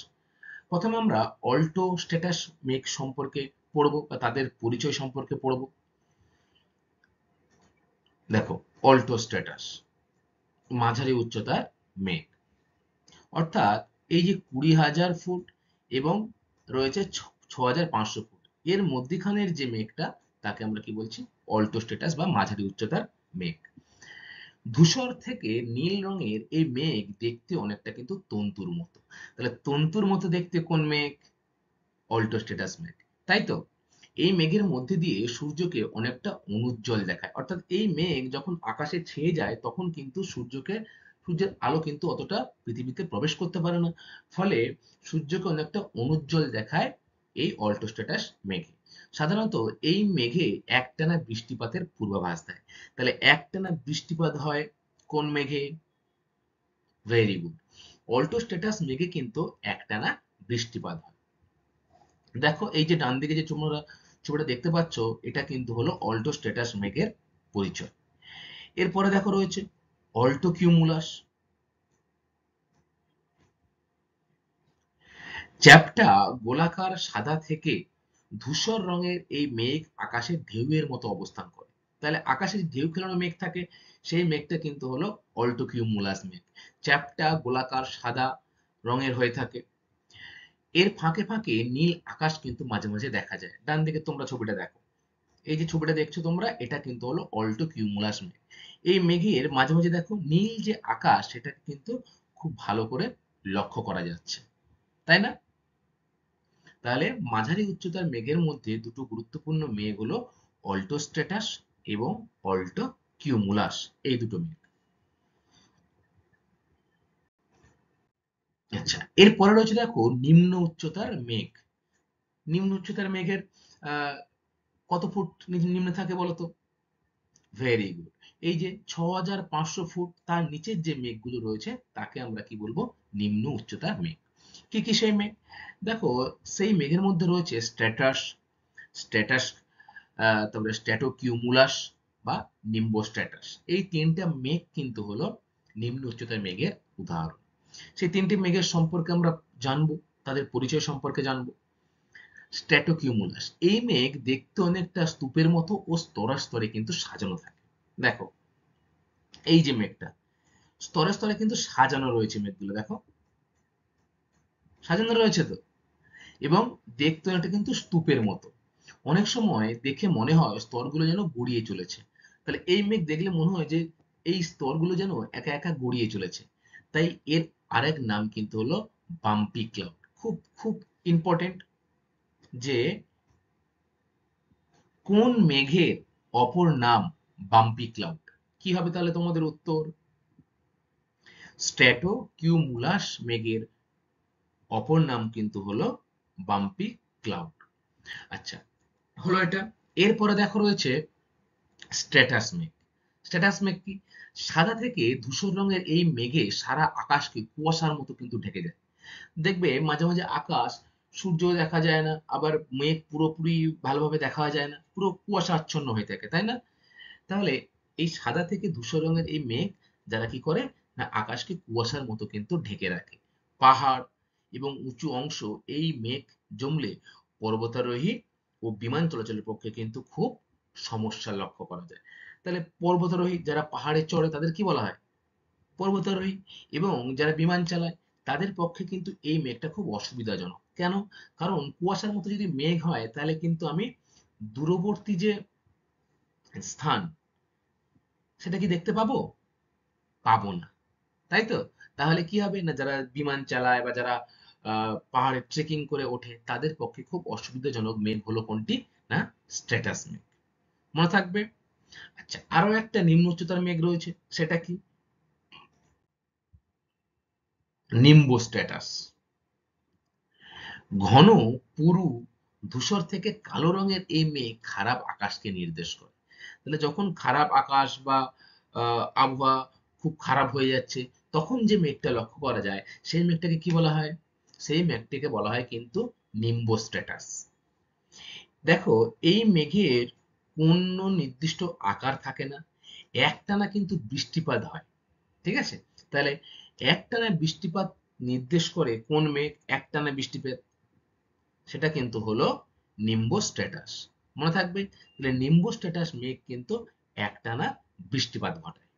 প্রথমে আমরা অল্টো স্ট্যাটাস মেঘ সম্পর্কে পড়বো বা তাদের পরিচয় সম্পর্কে পড়বো। দেখো, অল্টো স্ট্যাটাস মাঝারি উচ্চতার মেঘ, অর্থাৎ এই যে 20,000 ফুট এবং রয়েছে 6,500 ফুট, এর মধ্যিখানের যে মেঘটা তাকে আমরা কি বলছি? অল্টো স্ট্যাটাস বা মাঝারি উচ্চতার মেঘ। ধূসর থেকে নীল রঙের এই মেঘ দেখতে অনেকটা কিন্তু তন্তুর মতো। তাহলে তন্তুর মতো দেখতে কোন মেঘ? অল্টো স্ট্যাটাস মেঘ, তাই তো? এই মেঘের মধ্যে দিয়ে সূর্যকে অনেকটা অনুজ্জ্বল দেখায়, অর্থাৎ এই মেঘ যখন আকাশে ছেয়ে যায় তখন কিন্তু সূর্যের আলো কিন্তু অতটা পৃথিবীতে প্রবেশ করতে পারে না, ফলে সূর্যকে অনেকটা অনুজ্জ্বল দেখায় এই অল্টো স্ট্যাটাস মেঘে। সাধারণত এই মেঘে একটানা বৃষ্টিপাতের পূর্বাভাস দেয়। তাহলে একটানা বৃষ্টিপাত হয় কোন মেঘে? ভেরি গুড, অল্টো স্ট্যাটাস মেঘে কিন্তু একটানা বৃষ্টিপাত হয়। দেখো, এই যে ডান দিকে যে তোমরা ছবিটা দেখতে পাচ্ছ, এটা কিন্তু হলো অল্টো স্ট্যাটাস মেঘের পরিচয়। এরপরে দেখো রয়েছে অল্টো কিউমুলাস। চ্যাপ্টা গোলাকার সাদা থেকে ধূসর রঙের এই মেঘ আকাশের ঢেউয়ের মতো অবস্থান করে। তাহলে আকাশে যে ঢেউ খেলানো মেঘ থাকে, সেই মেঘটা কিন্তু হলো অল্টো কিউমুলাস মেঘ। চ্যাপ্টা গোলাকার সাদা রঙের হয়ে থাকে। এর ফাঁকে ফাঁকে নীল আকাশ কিন্তু মাঝে মাঝে দেখা যায়। ডান দিকে তোমরা ছবিটা দেখো, এই যে ছবিটা দেখছো তোমরা, এটা কিন্তু হলো অল্টো কিউমুলাস মেঘ। এই মেঘের মাঝে মাঝে দেখো নীল যে আকাশ, সেটা কিন্তু খুব ভালো করে লক্ষ্য করা যাচ্ছে, তাই না? তাহলে মাঝারি উচ্চতার মেঘের মধ্যে দুটো গুরুত্বপূর্ণ মেঘ হলো অল্টো স্ট্যাটাস এবং অল্টো কিউমুলাস, এই দুটো মেঘ। আচ্ছা, এরপরে রয়েছে দেখো নিম্ন উচ্চতার মেঘ। নিম্ন উচ্চতার মেঘের আহ কত ফুট নিম্নে থাকে বলতো? ভেরি গুড, এই যে 6,500 ফুট তার নিচের যে মেঘগুলো রয়েছে তাকে আমরা কি বলবো? নিম্ন উচ্চতার মেঘ। কি কি সেই মেঘ? দেখো, সেই মেঘের মধ্যে রয়েছে স্ট্র্যাটাস, স্ট্র্যাটাস, তারপরে স্ট্র্যাটোকিউমুলাস বা নিম্বোস্ট্র্যাটাস। এই তিনটা মেঘ কিন্তু হলো নিম্ন উচ্চতার মেঘের উদাহরণ। সেই তিনটি মেঘের সম্পর্কে আমরা জানবো, তাদের পরিচয় সম্পর্কে জানবো। স্ট্র্যাটোকিউমুলাস, এই মেঘ দেখতে অনেকটা স্তূপের মতো ও স্তরে স্তরে কিন্তু সাজানো থাকে। দেখো, এই যে মেঘটা স্তরে স্তরে কিন্তু সাজানো রয়েছে, মেঘগুলো দেখো সাজানো রয়েছে তো, এবং দেখতে অনেকটা কিন্তু স্তূপের মতো। অনেক সময় দেখে মনে হয় স্তরগুলো যেন গড়িয়ে চলেছে। তাহলে এই মেঘ দেখলে মনে হয় যে এই স্তরগুলো যেন একা একা গড়িয়ে চলেছে। তাই এর আরেক নাম কিন্তু হলো বাম্পি ক্লাউড। খুব খুব ইম্পর্টেন্ট, যে কোন মেঘের অপর নাম বাম্পি ক্লাউড? কি হবে তাহলে তোমাদের উত্তর? স্ট্র্যাটো কিউমুলাস মেঘের অপর নাম কিন্তু হলো বাম্পি ক্লাউড। আচ্ছা, হলো এটা। এরপরে দেখো রয়েছে স্ট্র্যাটাস মেঘ। স্ট্র্যাটাস মেঘ কি? সাদা থেকে ধূসর রঙের এই মেঘে সারা আকাশকে কুয়াশার মতো কিন্তু ঢেকে যায়। দেখবে মাঝে মাঝে আকাশ, সূর্য দেখা যায় না, আবার মেঘ পুরোপুরি ভালোভাবে দেখা যায় না, পুরো কুয়াশা আচ্ছন্ন হয়ে থাকে, তাই না? তাহলে এই সাদা থেকে ধূসর রঙের এই মেঘ যারা কি করে না, আকাশকে কুয়াশার মতো কিন্তু ঢেকে রাখে। পাহাড় এবং উঁচু অংশ এই মেঘ জমলে পর্বতারোহী ও বিমান চলাচলের পক্ষে কিন্তু খুব সমস্যা লক্ষ্য করা যায়। তাহলে পর্বতারোহী যারা পাহাড়ে চড়ে তাদের কি বলা হয়? পর্বতারোহী। এবং যারা বিমান চালায় তাদের পক্ষে কিন্তু এই মেঘটা খুব অসুবিধাজনক। কেন? কারণ কুয়াশার মতো যদি মেঘ হয় তাহলে কিন্তু আমি দূরবর্তী যে স্থান সেটা কি দেখতে পাবো? পাবো না, তাই তো? তাহলে কি হবে না, যারা বিমান চালায় বা যারা পাহাড়ে ট্রেকিং করে ওঠে তাদের পক্ষে খুব অসুবিধাজনক মেঘ হলো কোনটি? না, স্ট্র্যাটাস মেঘ। মনে থাকবে। আচ্ছা, আরো একটা নিম্ন উচ্চতার মেঘ রয়েছে, সেটা কি? নিম্বোস্ট্র্যাটাস। ঘন, পুরু, ধূসর থেকে কালো রঙের এই মেঘ খারাপ আকাশকে নির্দেশ করে। তাহলে যখন খারাপ আকাশ বা আবহাওয়া খুব খারাপ হয়ে যাচ্ছে, তখন যে মেঘটা লক্ষ্য করা যায় সেই মেঘটাকে কি বলা হয়? সেই মেঘটিকে বলা হয় কিন্তু নিম্বোস্ট্র্যাটাস। দেখো, এই মেঘের কোনো নির্দিষ্ট আকার থাকে না, একটানা কিন্তু বৃষ্টিপাত হয়। ঠিক আছে? তাহলে একটানা বৃষ্টিপাত নির্দেশ করে কোন মেঘ একটানা বৃষ্টিপাত? সেটা কিন্তু হলো নিম্বোস্ট্র্যাটাস। মনে থাকবে। তাহলে নিম্বোস্ট্র্যাটাস মেঘ কিন্তু একটানা বৃষ্টিপাত ঘটায়।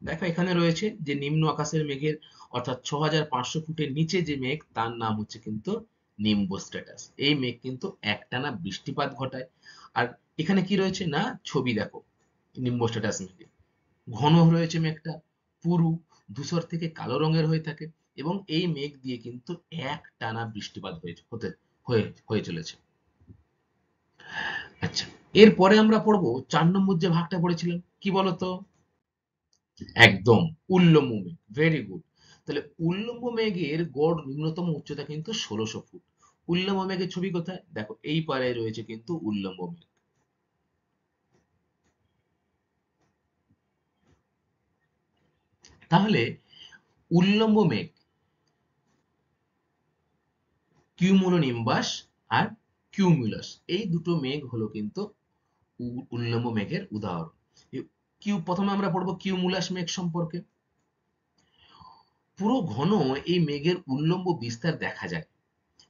দেখো, এখানে রয়েছে যে নিম্ন আকাশের মেঘের অর্থাৎ 6500 ফুটের নিচে যে মেঘ তার নাম হচ্ছে কিন্তু নিম্বোস্ট্র্যাটাস। এই মেঘ কিন্তু একটানা বৃষ্টিপাত ঘটায়। আর এখানে কি রয়েছে না, ছবি দেখো নিম্বোস্ট্র্যাটাস মেঘে। ঘন রয়েছে মেঘটা, পুরু, ধূসর থেকে কালো রঙের হয়ে থাকে, এবং এই মেঘ দিয়ে কিন্তু একটানা বৃষ্টিপাত হয়ে চলেছে। আচ্ছা, এরপরে আমরা পড়বো 4 নম্বর যে ভাগটা পড়েছিলাম, কি বলতো? একদম, উল্লম্ব মেঘ। Very good. তাহলে উল্লম্ব মেঘের গড় ন্যূনতম উচ্চতা কিন্তু 1600 ফুট। উল্লম্ব মেঘের ছবি কোথায়? দেখো, এই পারে রয়েছে কিন্তু উল্লম্ব মেঘ। তাহলে উল্লম্ব মেঘ, কিউমুলোনিম্বাস আর কিউমুলাস, এই দুটো মেঘ হলো কিন্তু উল্লম্ব মেঘের উদাহরণ। প্রথমে আমরা পড়বো কিউমুলাস মেঘ সম্পর্কে। পুরো ঘন এই মেঘের উল্লম্ব বিস্তার দেখা যায়।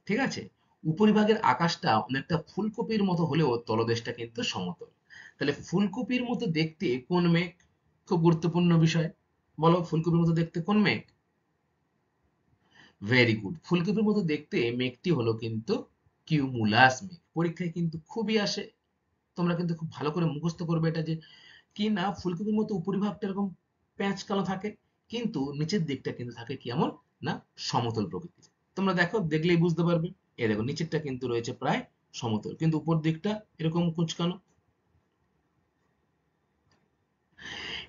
ঠিক আছে? উপরিভাগের আকাশটা অনেকটা ফুলকপির মতো হলেও তলদেশটা কিন্তু সমতল। তাহলে ফুলকপির মতো দেখতে কোন মেঘ? খুব গুরুত্বপূর্ণ বিষয়। বলো, ফুলকপির মতো দেখতে কোন মেঘ? Very good. ফুলকপির মতো দেখতে মেঘটি হলো কিন্তু কিউমুলাস মেঘ। পরীক্ষায় কিন্তু খুবই আসে। তোমরা কিন্তু খুব ভালো করে মুখস্থ করবে এটা, যে কি না, ফুলকপির মতো উপরিভাগটা এরকম প্যাঁচ কালো থাকে, কিন্তু নিচের দিকটা কিন্তু থাকে কেমন? না, সমতল প্রকৃতির। তোমরা দেখো, দেখলেই বুঝতে পারবে। এই দেখো, নিচেরটা কিন্তু রয়েছে প্রায় সমতল, কিন্তু উপর দিকটা এরকম কুঁচকানো।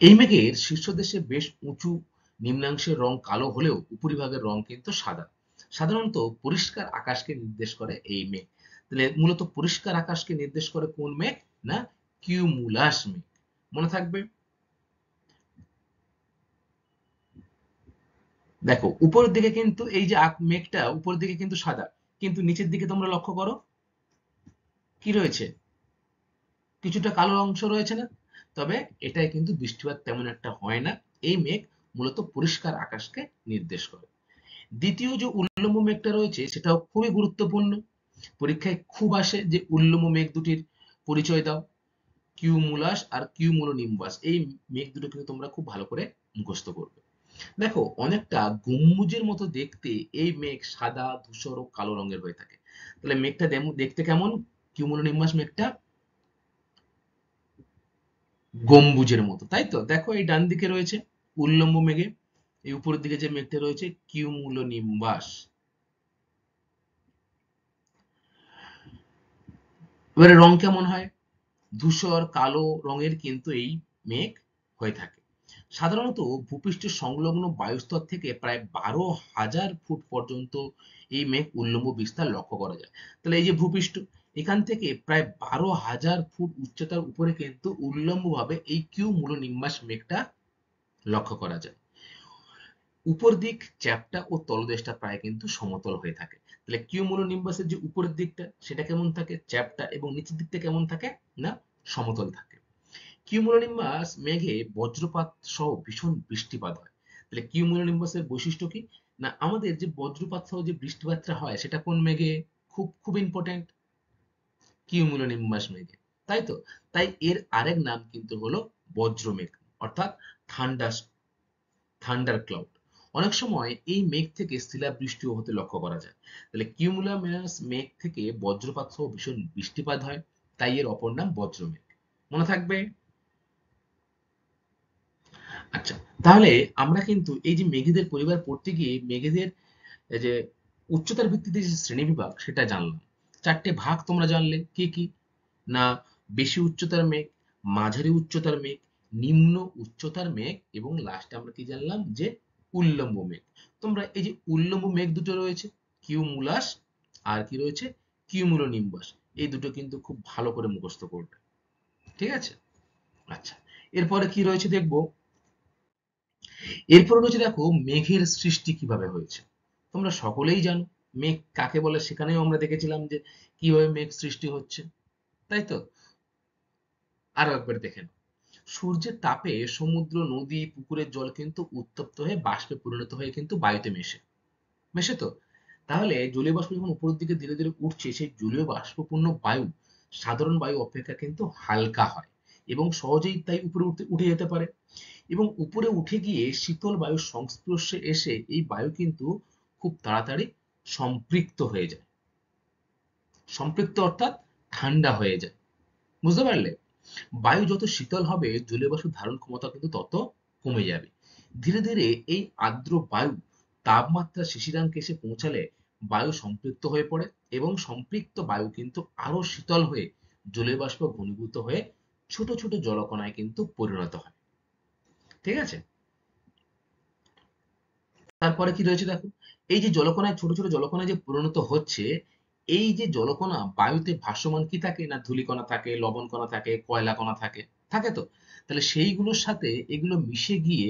এই মেঘের শীর্ষদেশে বেশ উঁচু, নিম্নাংশের রং কালো হলেও উপরিভাগের রং কিন্তু সাদা। সাধারণত পরিষ্কার আকাশকে নির্দেশ করে এই মেঘ। তাহলে মূলত পরিষ্কার আকাশকে নির্দেশ করে কোন মেঘ? না, কিউমুলাস মেঘ। মনে থাকবে। দেখো, উপরের দিকে কিন্তু এই যে মেঘটা উপরের দিকে কিন্তু সাদা, কিন্তু নিচের দিকে তোমরা লক্ষ্য করো কি রয়েছে? কিছুটা কালো অংশ রয়েছে না? তবে এটাই কিন্তু বৃষ্টিপাত তেমন একটা হয় না। এই মেঘ মূলত পরিষ্কার আকাশকে নির্দেশ করে। দ্বিতীয় যে উল্লম্ব মেঘটা রয়েছে সেটাও খুবই গুরুত্বপূর্ণ। পরীক্ষায় খুব আসে যে উল্লম্ব মেঘ দুটির পরিচয় দাও। কিউমুলাস আর কিউমুলোনিম্বাস, এই মেঘ দুটো কিন্তু তোমরা খুব ভালো করে মুখস্থ করবে। দেখো, অনেকটা গম্বুজের মতো দেখতে এই মেঘ সাদা, ধূসর ও কালো রঙের হয়ে থাকে। তাহলে মেঘটা দেখতে কেমন? কিউমুলোনিম্বাস মেঘটা গম্বুজের মতো, তাই তো? দেখো, এই ডান দিকে রয়েছে উল্লম্ব মেঘে, এই উপরের দিকে যে মেঘটা রয়েছে কিউমুলোনিম্বাস। এবারে রং কেমন হয়? ধূসর কালো রঙের কিন্তু এই মেঘ হয়ে থাকে। সাধারণত ভূপৃষ্ঠের সংলগ্ন বায়ুস্তর থেকে প্রায় 12,000 ফুট পর্যন্ত এই মেঘ উল্লম্ব বিস্তার লক্ষ্য করা যায়। তাহলে এই যে ভূপৃষ্ঠ, এখান থেকে প্রায় 12,000 ফুট উচ্চতার উপরে কিন্তু উল্লম্বভাবে এই কিউমুলোনিম্বাস মেঘটা লক্ষ্য করা যায়। উপর দিক চ্যাপ্টা ও তলদেশটা প্রায় কিন্তু সমতল হয়ে থাকে। তাহলে কিউমুলোনিম্বাসের যে উপরের দিকটা সেটা কেমন থাকে? চ্যাপ্টা, এবং নিচের দিকটা কেমন থাকে? না, সমতল থাকে। কিউমুলোনিম্বাস মেঘে বজ্রপাত সহ ভীষণ বৃষ্টিপাত হয়। তাহলে কিউমুলোনিম্বাসের বৈশিষ্ট্য কি? না, আমাদের যে বজ্রপাত সহ যে বৃষ্টিপাতটা হয় সেটা কোন মেঘে? খুব খুব ইম্পর্টেন্ট, কিউমুলোনিম্বাস মেঘে। তাই তো? তাই এর আরেক নাম কিন্তু হলো বজ্রমেঘ, অর্থাৎ থান্ডার থান্ডার ক্লাউড। অনেক সময় এই মেঘ থেকে শিলাবৃষ্টিও হতে লক্ষ্য করা যায়। তাহলে কিউমুলামাস মেঘ থেকে বজ্রপাত সহ ভীষণ বৃষ্টিপাত হয়। তাই এর অপর নাম বজ্রমেঘ। মনে থাকবে? আচ্ছা, তাহলে আমরা কিন্তু এই যে মেঘেদের পরিবার পড়তে গিয়ে মেঘেদের এই যে উচ্চতার ভিত্তিতে যে শ্রেণীবিভাগ সেটা জানলাম। চারটে ভাগ তোমরা জানলে কি কি? না, বেশি উচ্চতার মেঘ, মাঝারি উচ্চতার মেঘ, নিম্ন উচ্চতার মেঘ এবং লাস্টে আমরা কি জানলাম যে উল্লম্ব মেঘ। তোমরা এই যে উল্লম্ব মেঘ দুটো রয়েছে, কিউমুলাস আর কি রয়েছে, কিউমুলোনিম্বাস, এই দুটো কিন্তু খুব ভালো করে মুখস্থ করবে। ঠিক আছে? আচ্ছা, এরপরে কি রয়েছে দেখবো। এরপর রয়েছে দেখো মেঘের সৃষ্টি কিভাবে হয়েছে। তোমরা সকলেই জানো মেঘ কাকে বলে, সেখানেও আমরা দেখেছিলাম যে কিভাবে মেঘ সৃষ্টি হচ্ছে, তাই তো? আরো একবার দেখে নাও। সূর্যের তাপে সমুদ্র, নদী, পুকুরের জল কিন্তু উত্তপ্ত হয়ে বাষ্পে পরিণত হয়ে কিন্তু বায়ুতে মেশে। মেশে তো? তাহলে জলীয় বাষ্প যখন উপরের দিকে ধীরে ধীরে উঠছে, সেই জলীয় বাষ্পপূর্ণ বায়ু সাধারণ বায়ু অপেক্ষা কিন্তু হালকা হয় এবং সহজেই তাই উপরে উঠে যেতে পারে। এবং উপরে উঠে গিয়ে শীতল বায়ুর সংস্পর্শে এসে এই বায়ু কিন্তু খুব তাড়াতাড়ি সম্পৃক্ত হয়ে যায়। সম্পৃক্ত অর্থাৎ ঠান্ডা হয়ে যায়। বুঝতে পারলে? বায়ু যত শীতল হবে জলীয় বাষ্প ধারণ ক্ষমতা কিন্তু তত কমে যাবে। ধীরে ধীরে এই আর্দ্র বায়ু তাপমাত্রা শিশিরাঙ্কে এসে পৌঁছালে বায়ু সম্পৃক্ত হয়ে পড়ে এবং সম্পৃক্ত বায়ু কিন্তু আরো শীতল হয়ে জলীয় বাষ্প ঘনীভূত হয়ে ছোট ছোট জলকণায় কিন্তু পরিণত হয়। ঠিক আছে? তারপরে কি রয়েছে দেখো, এই যে জলকণায় ছোট ছোট জলকণায় যে পরিণত হচ্ছে, এই যে জলকণা বায়ুতে ভাসমান কি থাকে না, ধূলিকণা থাকে, লবণ কণা থাকে, কয়লা কণা থাকে, থাকে তো? তাহলে সেইগুলোর সাথে এগুলো মিশে গিয়ে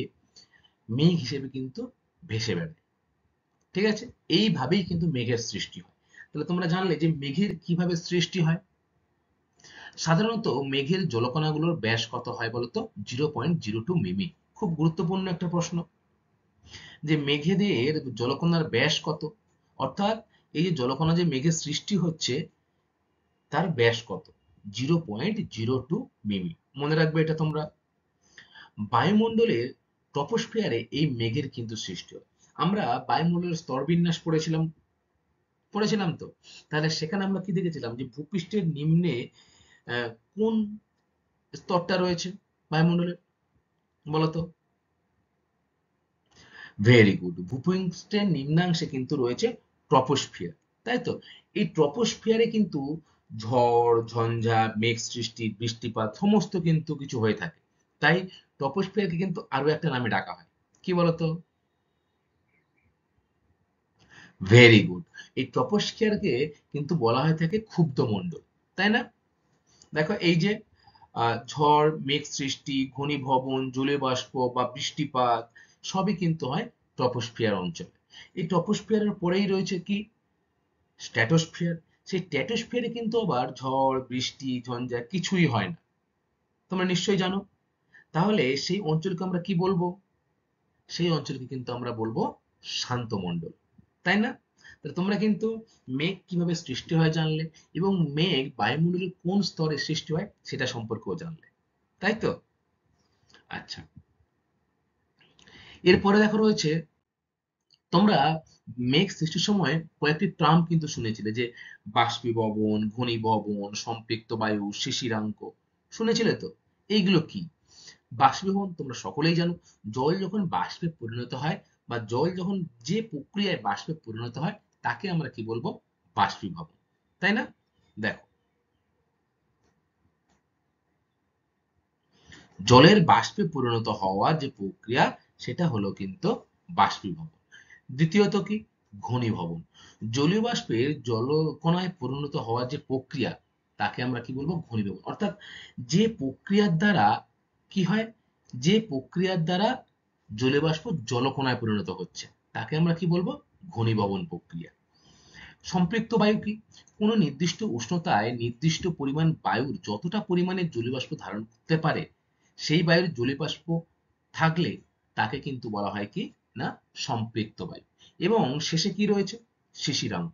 মেঘ হিসেবে কিন্তু ভেসে বেড়ায়। ঠিক আছে? এইভাবেই কিন্তু মেঘের সৃষ্টি হয়। তাহলে তোমরা জানলে যে মেঘের কিভাবে সৃষ্টি হয়। সাধারণত মেঘের জলকণাগুলোর ব্যাস কত হয় বলতো? 0.02 মিমি। খুব গুরুত্বপূর্ণ একটা প্রশ্ন, যে মেঘেদের জলকণার ব্যাস কত, অর্থাৎ এই যে জলকণা যে মেঘের সৃষ্টি হচ্ছে তার ব্যাস কত? 0.02 মিমি। মনে রাখবে এটা তোমরা। বায়ুমণ্ডলের ট্রপোস্ফিয়ারে এই মেঘের কিন্তু সৃষ্টি হয়। আমরা বায়ুমণ্ডলের স্তরবিন্যাস পড়েছিলাম, পড়েছিলাম তো? তাহলে সেখানে আমরা কি দেখেছিলাম যে ভূপৃষ্ঠের নিম্নে আহ, কোন স্তরটা রয়েছে বায়ুমণ্ডলের, বলতো? ভেরি গুড, ভূপৃষ্ঠের নিম্নাংশে কিন্তু রয়েছে ট্রপোস্ফিয়ার, তাই তো? এই ট্রপোস্ফিয়ারে কিন্তু ঝড় ঝঞ্ঝা, মেঘ সৃষ্টি, বৃষ্টিপাত সমস্ত কিন্তু কিছু হয়ে থাকে। তাই ট্রপোস্ফিয়ারকে কিন্তু আরো একটা নামে ডাকা হয়, কি বলতো? ভেরি গুড, এই ট্রপোস্ফিয়ারকে কিন্তু বলা হয়ে থাকে ক্ষুব্ধ মণ্ডল, তাই না? দেখো এই যে ঝড়, মেঘ সৃষ্টি, ঘনীভবন, জলীয় বাষ্প বা বৃষ্টিপাত সবই কিন্তু হয় ট্রপোস্ফিয়ার অঞ্চলে। এই ট্রপোস্ফিয়ারের পরেই রয়েছে কি? স্ট্র্যাটোস্ফিয়ার। সেই স্ট্র্যাটোস্ফিয়ারে কিন্তু আবার ঝড়, বৃষ্টি, ঝঞ্ঝা কিছুই হয় না। তোমরা নিশ্চয়ই জানো। তাহলে সেই অঞ্চলকে আমরা কি বলবো? সেই অঞ্চলকে কিন্তু আমরা বলবো শান্ত মণ্ডল, তাই না? তাহলে তোমরা কিন্তু মেঘ কিভাবে সৃষ্টি হয় জানলে এবং মেঘ বায়ুমণ্ডলের কোন স্তরে সৃষ্টি হয় সেটা সম্পর্কেও জানলে, তাই তো? আচ্ছা, এরপরে দেখো রয়েছে, তোমরা মেঘ সৃষ্টির সময় কয়েকটি টার্ম কিন্তু শুনেছিলে, যে বাষ্পীভবন, ঘনীভবন, সম্পৃক্ত বায়ু, শিশিরাঙ্ক, শুনেছিলে তো? এইগুলো কি? বাষ্পীভবন তোমরা সকলেই জানো, জল যখন বাষ্পে পরিণত হয় বা জল যখন যে প্রক্রিয়ায় বাষ্পে পরিণত হয় তাকে আমরা কি বলবো? বাষ্পীভবন, তাই না? দেখো, জলের বাষ্পে পরিণত হওয়ার যে প্রক্রিয়া সেটা হলো কিন্তু বাষ্পীভবন। দ্বিতীয়ত কি? ঘনীভবন। জলীয় বাষ্পের জলকণায় পরিণত হওয়ার যে প্রক্রিয়া তাকে আমরা কি বলবো? ঘনীভবন। অর্থাৎ যে প্রক্রিয়ার দ্বারা কি হয়, যে প্রক্রিয়ার দ্বারা জলীয় বাষ্প জলকণায় পরিণত হচ্ছে তাকে আমরা কি বলবো? ঘনীভবন প্রক্রিয়া। সম্পৃক্ত বায়ু কি? কোনো নির্দিষ্ট উষ্ণতায় নির্দিষ্ট পরিমাণ বায়ুর যতটা পরিমাণে জলীয় বাষ্প ধারণ করতে পারে সেই বায়ুর জলীয় বাষ্প থাকলে তাকে কিন্তু বলা হয় কি না? সম্পৃক্ত বায়ু। এবং শেষে কি রয়েছে? শিশিরাঙ্ক।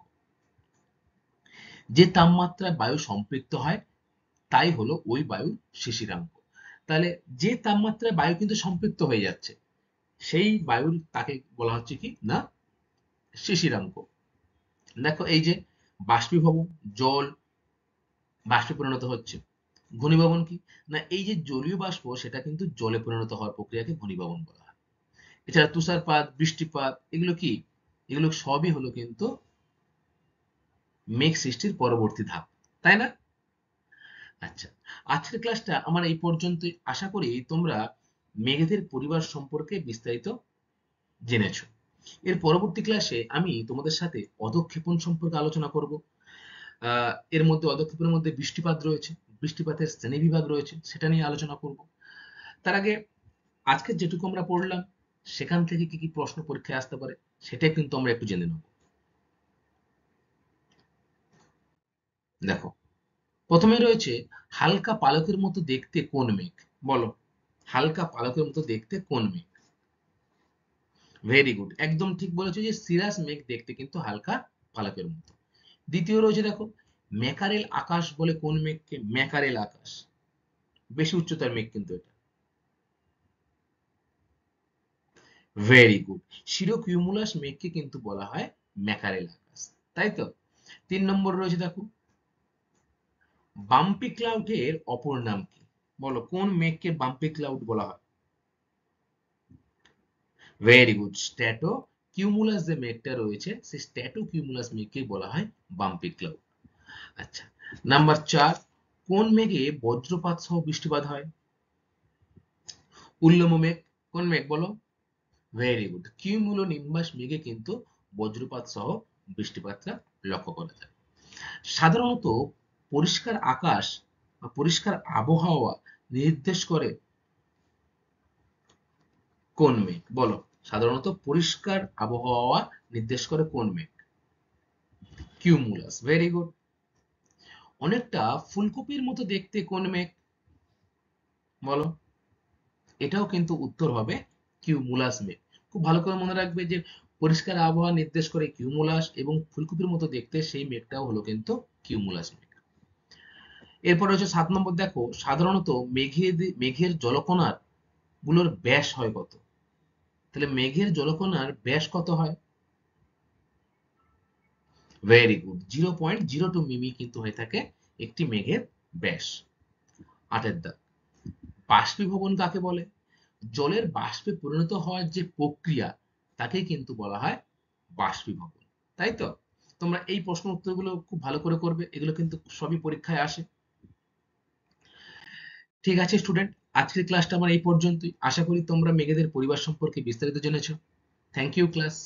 যে তাপমাত্রায় বায়ু সম্পৃক্ত হয় তাই হলো ওই বায়ুর শিশিরাঙ্ক। তাহলে যে তাপমাত্রায় বায়ু কিন্তু সম্পৃক্ত হয়ে যাচ্ছে সেই বায়ুর তাকে বলা হচ্ছে কি না? শিশিরাঙ্ক। দেখো এই যে বাষ্পীভবন, জল বাষ্পে পরিণত হচ্ছে। ঘনীভবন কি? না এই যে জলীয় বাষ্প সেটা কিন্তু জলে পরিণত হওয়ার প্রক্রিয়াকে ঘনীভবন বলা হয়। এছাড়া তুষারপাত, বৃষ্টিপাত এগুলো কি? এগুলো সবই হলো কিন্তু মেঘ সৃষ্টির পরবর্তী ধাপ, তাই না? আচ্ছা, আজকের ক্লাসটা আমার এই পর্যন্তই। আশা করি তোমরা মেঘেদের পরিবার সম্পর্কে বিস্তারিত জেনেছো। এর পরবর্তী ক্লাসে আমি তোমাদের সাথে অধঃক্ষেপণ সম্পর্কে আলোচনা করব। এর মধ্যে অধঃক্ষেপণের মধ্যে বৃষ্টিপাত রয়েছে, বৃষ্টিপাতের শ্রেণীবিভাগ রয়েছে, সেটা নিয়ে আলোচনা করব। তার আগে আজকে যেটুকু আমরা পড়লাম সেখান থেকে কি কি প্রশ্ন পরীক্ষায় আসতে পারে সেটাই কিন্তু আমরা একটু জেনে নেব। দেখো, প্রথমে রয়েছে হালকা পালকের মতো দেখতে কোন মেঘ? বলো, হালকা পালকের মতো দেখতে কোন মেঘ? ভেরি গুড, একদম ঠিক বলেছো যে সিরাস মেঘ দেখতে কিন্তু হালকা পালকের মতো। দ্বিতীয় রয়েছে দেখো, ম্যাকারেল আকাশ বলে কোন মেঘকে? ম্যাকারেল আকাশ, বেশি উচ্চতার মেঘ কিন্তু এটা। ভেরি গুড, সিরোকিউমুলাস মেঘকে কিন্তু বলা হয় ম্যাকারেল আকাশ, তাই তো? 3 নম্বর রয়েছে দেখো, বাম্পি ক্লাউডের অপর নাম কি? বলো, কোন মেঘকে বাম্পি ক্লাউড বলা হয়? ভেরি গুড, স্ট্র্যাটো কিউমুলাস যে মেঘটা রয়েছে সেই স্ট্র্যাটো কিউমুলাস মেঘকে বলা হয় বাম্পি ক্লাউড। আচ্ছা, নাম্বার 4, কোন মেঘে বজ্রপাত সহ বৃষ্টিপাত হয়? উল্লম্ব মেঘ। কোন মেঘ বলো? ভেরি গুড, কিউমুলো নিম্বাস মেঘে কিন্তু বজ্রপাত সহ বৃষ্টিপাতটা লক্ষ্য করা যায়। সাধারণত পরিষ্কার আকাশ বা পরিষ্কার আবহাওয়া নির্দেশ করে কোন মেঘ? বলো, সাধারণত পরিষ্কার আবহাওয়া নির্দেশ করে কোন মেঘ? কিউমুলাস। Very good. অনেকটা ফুলকপির মতো দেখতে কোন মেঘ? বলো, এটাও কিন্তু উত্তর হবে কিউমুলাস মেঘ। খুব ভালো করে মনে রাখবে যে পরিষ্কার আবহাওয়া নির্দেশ করে কিউমুলাস, এবং ফুলকপির মতো দেখতে সেই মেঘটাও হলো কিন্তু কিউমুলাস মেঘ। এরপর হচ্ছে 7 নম্বর, দেখো সাধারণত মেঘের জলকণার গুলোর ব্যাস হয় কত? তাহলে মেঘের জলকণার ব্যাস কত হয়? ভেরি গুড, 0.02 মিমি কিন্তু হয়ে থাকে একটি মেঘের ব্যাস। 8 দাগ, বাষ্পীভবন কাকে বলে? জলের বাষ্পে পরিণত হওয়ার যে প্রক্রিয়া তাকে কিন্তু বলা হয় বাষ্পীভবন, তাই তো? তোমরা এই প্রশ্ন উত্তরগুলো খুব ভালো করে করবে, এগুলো কিন্তু সবই পরীক্ষায় আসে। ঠিক আছে স্টুডেন্ট, আজকের ক্লাসটা আমার এই পর্যন্তই। আশা করি তোমরা মেঘেদের পরিবার সম্পর্কে বিস্তারিত জেনেছো। Thank you class.